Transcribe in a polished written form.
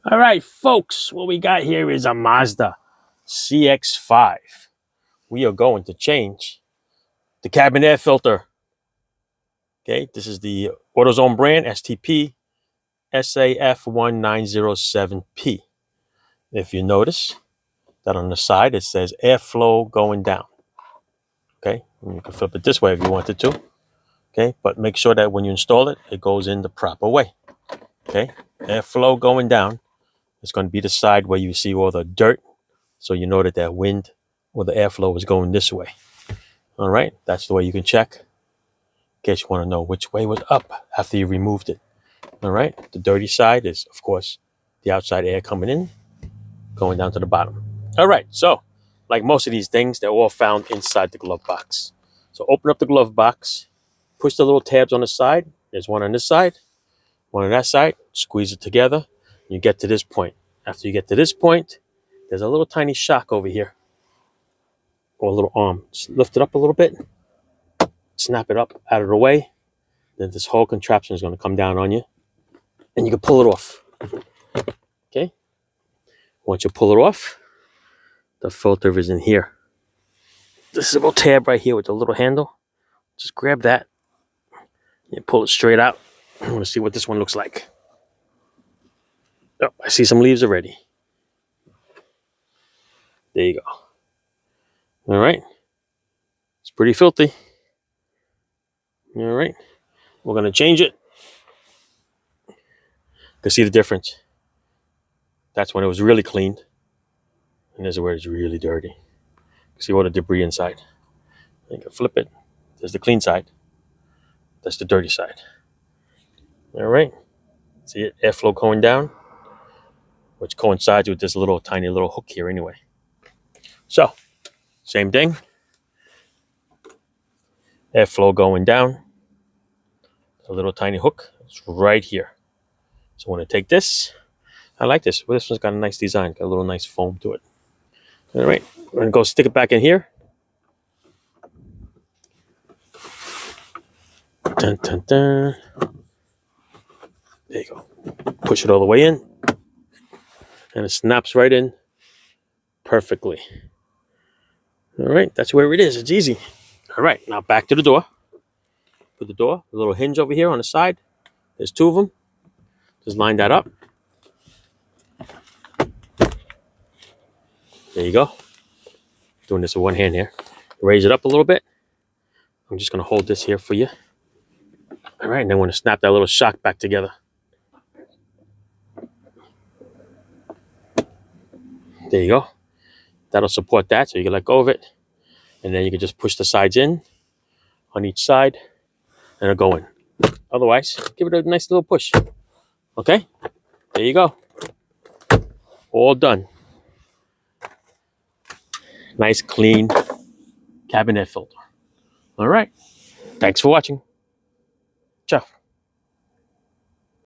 All right, folks, what we got here is a Mazda CX5. We are going to change the cabin air filter. Okay, this is the AutoZone brand STP SAF1907P. If you notice that on the side it says airflow going down. Okay, and you can flip it this way if you wanted to. Okay, but make sure that when you install it, it goes in the proper way. Okay, airflow going down. It's going to be the side where you see all the dirt, so you know that that wind or the airflow is going this way. All right, that's the way you can check in case you want to know which way was up after you removed it. All right, the dirty side is, of course, the outside air coming in, going down to the bottom. All right, so like most of these things, they're all found inside the glove box. So open up the glove box, push the little tabs on the side. There's one on this side, one on that side, squeeze it together. You get to this point. After you get to this point, there's a little tiny shock over here, or a little arm. Just lift it up a little bit, snap it up out of the way. Then this whole contraption is going to come down on you, and you can pull it off. Okay? Once you pull it off, the filter is in here. This is a little tab right here with the little handle. Just grab that and pull it straight out. I want to see what this one looks like. Oh, I see some leaves already. There you go. All right. It's pretty filthy. All right. We're going to change it. You can see the difference. That's when it was really cleaned. And there's where it's really dirty. You see all the debris inside. You can flip it. There's the clean side. That's the dirty side. All right. See it? Airflow going down, which coincides with this little tiny little hook here anyway. So, same thing. Airflow going down. A little tiny hook. It's right here. So I'm going to take this. I like this. Well, this one's got a nice design. Got a little nice foam to it. All right. We're going to go stick it back in here. Dun, dun, dun. There you go. Push it all the way in. And it snaps right in perfectly. All right. That's where it is. It's easy. All right. Now back to the door. Put the door, a little hinge over here on the side. There's two of them. Just line that up. There you go. Doing this with one hand here. Raise it up a little bit. I'm just going to hold this here for you. All right, and then we're going to snap that little shock back together. There you go. That'll support that, so you can let go of it. And then you can just push the sides in on each side, and it'll go in. Otherwise, give it a nice little push. Okay? There you go. All done. Nice, clean cabin air filter. All right. Thanks for watching. Ciao.